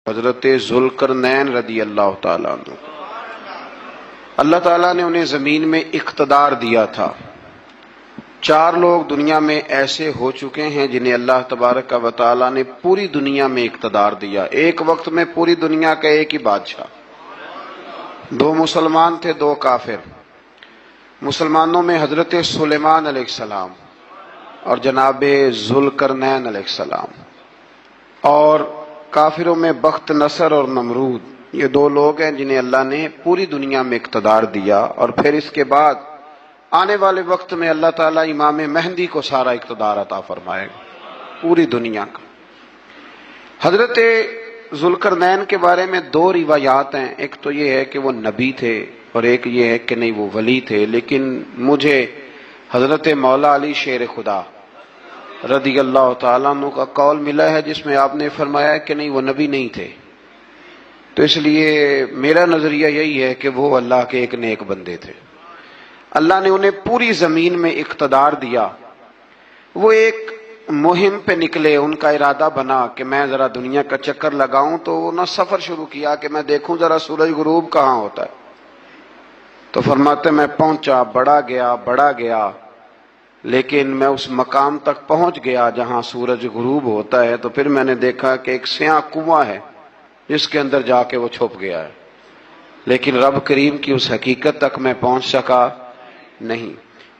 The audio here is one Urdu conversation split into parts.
حضرت ذوالقرنین رضی اللہ تعالیٰ عنہ، اللہ تعالیٰ نے انہیں زمین میں اقتدار دیا تھا۔ 4 لوگ دنیا میں ایسے ہو چکے ہیں جنہیں اللہ تبارک و تعالیٰ نے پوری دنیا میں اقتدار دیا، ایک وقت میں پوری دنیا کا ایک ہی بادشاہ۔ 2 مسلمان تھے، 2 کافر۔ مسلمانوں میں حضرت سلیمان علیہ السلام اور جناب ذوالقرنین علیہ السلام، اور کافروں میں بخت نصر اور نمرود۔ یہ 2 لوگ ہیں جنہیں اللہ نے پوری دنیا میں اقتدار دیا، اور پھر اس کے بعد آنے والے وقت میں اللہ تعالیٰ امام مہدی کو سارا اقتدار عطا فرمائے گا، پوری دنیا کا۔ حضرت ذوالقرنین کے بارے میں 2 روایات ہیں، ایک تو یہ ہے کہ وہ نبی تھے اور ایک یہ ہے کہ نہیں وہ ولی تھے، لیکن مجھے حضرت مولا علی شیر خدا رضی اللہ تعالیٰ عنہ کا قول ملا ہے جس میں آپ نے فرمایا کہ نہیں وہ نبی نہیں تھے، تو اس لیے میرا نظریہ یہی ہے کہ وہ اللہ کے ایک نیک بندے تھے۔ اللہ نے انہیں پوری زمین میں اقتدار دیا۔ وہ ایک مہم پہ نکلے، ان کا ارادہ بنا کہ میں ذرا دنیا کا چکر لگاؤں، تو انہوں نے سفر شروع کیا کہ میں دیکھوں ذرا سورج غروب کہاں ہوتا ہے۔ تو فرماتے میں پہنچا، بڑا گیا، لیکن میں اس مقام تک پہنچ گیا جہاں سورج غروب ہوتا ہے، تو پھر میں نے دیکھا کہ ایک سیاہ کنواں ہے جس کے اندر جا کے وہ چھپ گیا ہے، لیکن رب کریم کی اس حقیقت تک میں پہنچ سکا نہیں۔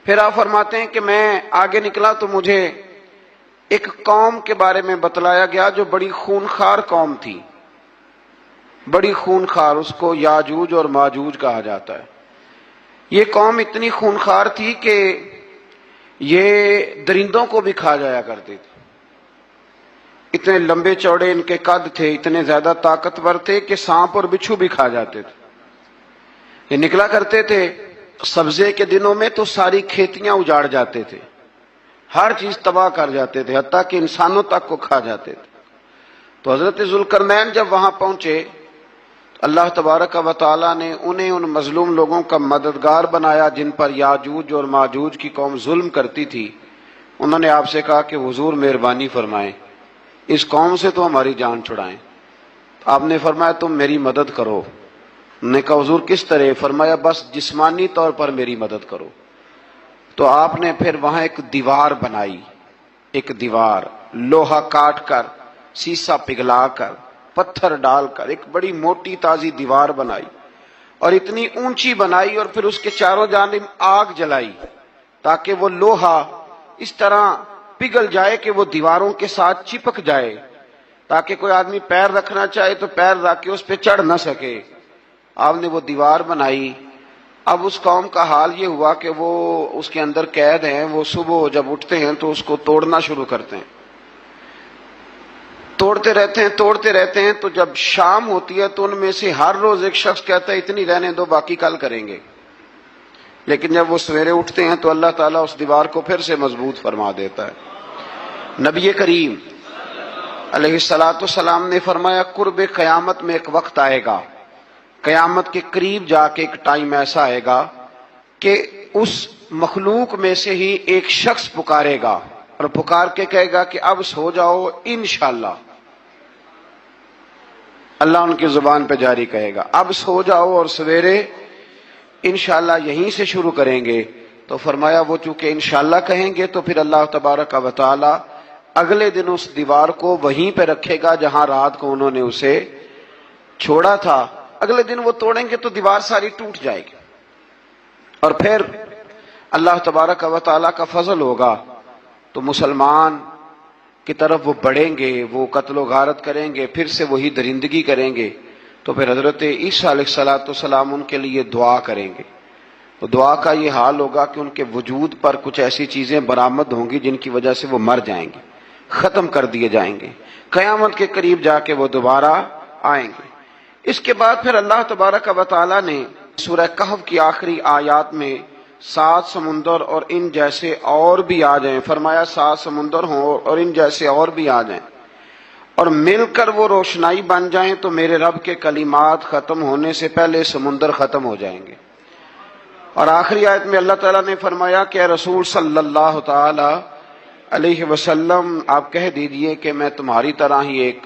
پھر آپ فرماتے ہیں کہ میں آگے نکلا تو مجھے ایک قوم کے بارے میں بتلایا گیا جو بڑی خونخوار قوم تھی، بڑی خونخوار، اس کو یاجوج اور ماجوج کہا جاتا ہے۔ یہ قوم اتنی خونخوار تھی کہ یہ درندوں کو بھی کھا جایا کرتے تھے، اتنے لمبے چوڑے ان کے قد تھے، اتنے زیادہ طاقتور تھے کہ سانپ اور بچھو بھی کھا جاتے تھے۔ یہ نکلا کرتے تھے سبزے کے دنوں میں تو ساری کھیتیاں اجاڑ جاتے تھے، ہر چیز تباہ کر جاتے تھے، حتیٰ کہ انسانوں تک کو کھا جاتے تھے۔ تو حضرت ذوالقرنین جب وہاں پہنچے، اللہ تبارک و تعالیٰ نے انہیں ان مظلوم لوگوں کا مددگار بنایا جن پر یاجوج اور ماجوج کی قوم ظلم کرتی تھی۔ انہوں نے آپ سے کہا کہ حضور مہربانی فرمائیں، اس قوم سے تو ہماری جان چھڑائیں۔ آپ نے فرمایا تم میری مدد کرو۔ انہوں نے کہا حضور کس طرح؟ فرمایا بس جسمانی طور پر میری مدد کرو۔ تو آپ نے پھر وہاں ایک دیوار بنائی، ایک دیوار، لوہا کاٹ کر، سیسا پگھلا کر، پتھر ڈال کر ایک بڑی موٹی تازی دیوار بنائی، اور اتنی اونچی بنائی، اور پھر اس کے چاروں جانب آگ جلائی تاکہ وہ لوہا اس طرح پگھل جائے کہ وہ دیواروں کے ساتھ چپک جائے، تاکہ کوئی آدمی پیر رکھنا چاہے تو پیر رکھ کے اس پہ چڑھ نہ سکے۔ آپ نے وہ دیوار بنائی۔ اب اس قوم کا حال یہ ہوا کہ وہ اس کے اندر قید ہیں، وہ صبح جب اٹھتے ہیں تو اس کو توڑنا شروع کرتے ہیں، توڑتے رہتے ہیں، تو جب شام ہوتی ہے تو ان میں سے ہر روز ایک شخص کہتا ہے اتنی رہنے دو، باقی کل کریں گے۔ لیکن جب وہ سویرے اٹھتے ہیں تو اللہ تعالیٰ اس دیوار کو پھر سے مضبوط فرما دیتا ہے۔ نبی کریم علیہ السلام نے فرمایا قرب قیامت میں ایک وقت آئے گا، قیامت کے قریب جا کے ایک ٹائم ایسا آئے گا کہ اس مخلوق میں سے ہی ایک شخص پکارے گا اور پکار کے کہے گا کہ اب سو جاؤ انشاءاللہ۔ اللہ ان کی زبان پہ جاری کہے گا اب سو جاؤ اور سویرے انشاءاللہ یہیں سے شروع کریں گے۔ تو فرمایا وہ چونکہ انشاءاللہ کہیں گے تو پھر اللہ تبارک و تعالی اگلے دن اس دیوار کو وہیں پہ رکھے گا جہاں رات کو انہوں نے اسے چھوڑا تھا۔ اگلے دن وہ توڑیں گے تو دیوار ساری ٹوٹ جائے گی، اور پھر اللہ تبارک و تعالیٰ کا فضل ہوگا تو مسلمان کی طرف وہ بڑھیں گے، وہ قتل و غارت کریں گے، پھر سے وہی درندگی کریں گے۔ تو پھر حضرت عیسیٰ علیہ السلام ان کے لیے دعا کریں گے، تو دعا کا یہ حال ہوگا کہ ان کے وجود پر کچھ ایسی چیزیں برآمد ہوں گی جن کی وجہ سے وہ مر جائیں گے، ختم کر دیے جائیں گے، قیامت کے قریب جا کے وہ دوبارہ آئیں گے۔ اس کے بعد پھر اللہ تبارک و تعالیٰ نے سورہ کہف کی آخری آیات میں 7 سمندر اور ان جیسے اور بھی آ جائیں، فرمایا 7 سمندر ہوں اور ان جیسے اور بھی آ جائیں اور مل کر وہ روشنائی بن جائیں تو میرے رب کے کلمات ختم ہونے سے پہلے سمندر ختم ہو جائیں گے۔ اور آخری آیت میں اللہ تعالیٰ نے فرمایا کہ اے رسول صلی اللہ تعالی علیہ وسلم آپ کہہ دیجئے کہ میں تمہاری طرح ہی ایک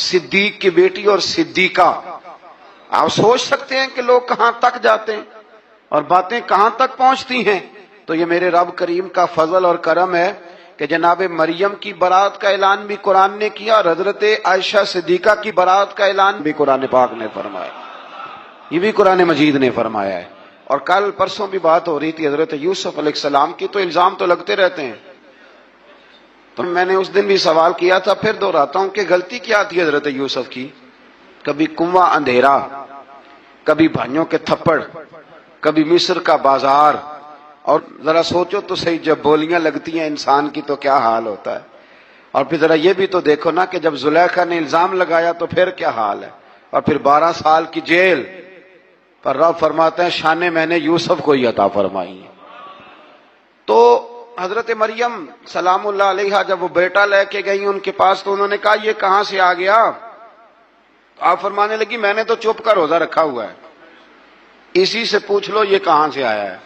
صدیق کی بیٹی اور صدیقہ. آپ سوچ سکتے ہیں کہ لوگ کہاں تک جاتے ہیں اور باتیں کہاں تک پہنچتی ہیں. تو یہ میرے رب کریم کا فضل اور کرم ہے کہ جناب مریم کی برات کا اعلان بھی قرآن نے کیا اور حضرت عائشہ صدیقہ کی برات کا اعلان بھی قرآن پاک نے فرمایا. یہ بھی قرآن مجید نے فرمایا ہے. اور کل پرسوں بھی بات ہو رہی تھی حضرت یوسف علیہ السلام کی، تو الزام تو لگتے رہتے ہیں. تو میں نے اس دن بھی سوال کیا تھا، پھر دہراتا ہوں کہ غلطی کیا تھی حضرت یوسف کی. کبھی کنواں اندھیرا، کبھی بھائیوں کے تھپڑ، کبھی مصر کا بازار. اور ذرا سوچو تو صحیح، جب بولیاں لگتی ہیں انسان کی تو کیا حال ہوتا ہے. اور پھر ذرا یہ بھی تو دیکھو نا کہ جب زلیخا نے الزام لگایا تو پھر کیا حال ہے. اور پھر 12 سال کی جیل پر رب فرماتے ہیں شانیں میں نے یوسف کو ہی عطا فرمائی. تو حضرت مریم سلام اللہ علیہا جب وہ بیٹا لے کے گئی ان کے پاس تو انہوں نے کہا یہ کہاں سے آ گیا. آپ فرمانے لگی میں نے تو چپ کر روزہ رکھا ہوا ہے، اسی سے پوچھ لو یہ کہاں سے آیا ہے،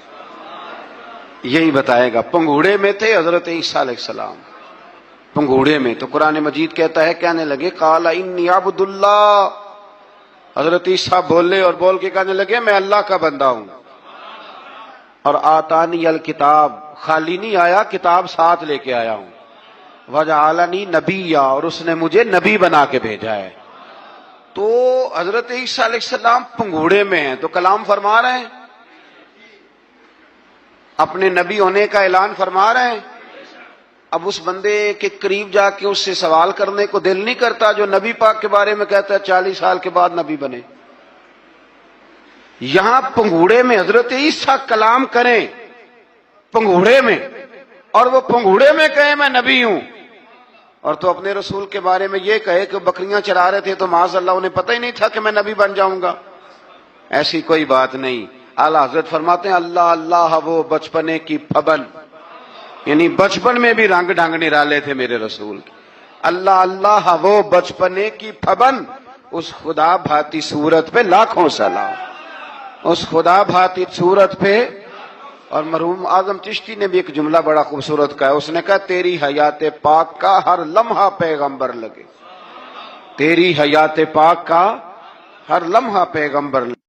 یہی بتائے گا. پنگوڑے میں تھے حضرت عیسیٰ علیہ السلام، پنگوڑے میں. تو قرآن مجید کہتا ہے کہنے لگے قال انی عبد اللہ. حضرت عیسیٰ بولے اور بول کے کہنے لگے میں اللہ کا بندہ ہوں. اور آتانی الکتاب، خالی نہیں آیا، کتاب ساتھ لے کے آیا ہوں. وجعلنی نبیا، اور اس نے مجھے نبی بنا کے بھیجا ہے. تو حضرت عیسیٰ علیہ السلام پنگوڑے میں ہیں تو کلام فرما رہے ہیں، اپنے نبی ہونے کا اعلان فرما رہے ہیں. اب اس بندے کے قریب جا کے اس سے سوال کرنے کو دل نہیں کرتا جو نبی پاک کے بارے میں کہتا ہے 40 سال کے بعد نبی بنے. یہاں پنگوڑے میں حضرت عیسیٰ کلام کریں پنگوڑے میں، اور وہ پنگوڑے میں کہے میں نبی ہوں، اور تو اپنے رسول کے بارے میں یہ کہے کہ بکریاں چرا رہے تھے تو معاذ اللہ انہیں پتہ ہی نہیں تھا کہ میں نبی بن جاؤں گا. ایسی کوئی بات نہیں. اعلیٰ حضرت فرماتے ہیں اللہ اللہ وہ بچپنے کی پھبن، یعنی بچپن میں بھی رنگ ڈھنگ نرالے تھے میرے رسول. اللہ اللہ وہ بچپنے کی پھبن، اس خدا بھاتی صورت پہ لاکھوں سلام، اس خدا بھاتی صورت پہ. اور مرحوم اعظم چشتی نے بھی ایک جملہ بڑا خوبصورت کہا، اس نے کہا تیری حیات پاک کا ہر لمحہ پیغمبر لگے، تیری حیات پاک کا ہر لمحہ پیغمبر لگے.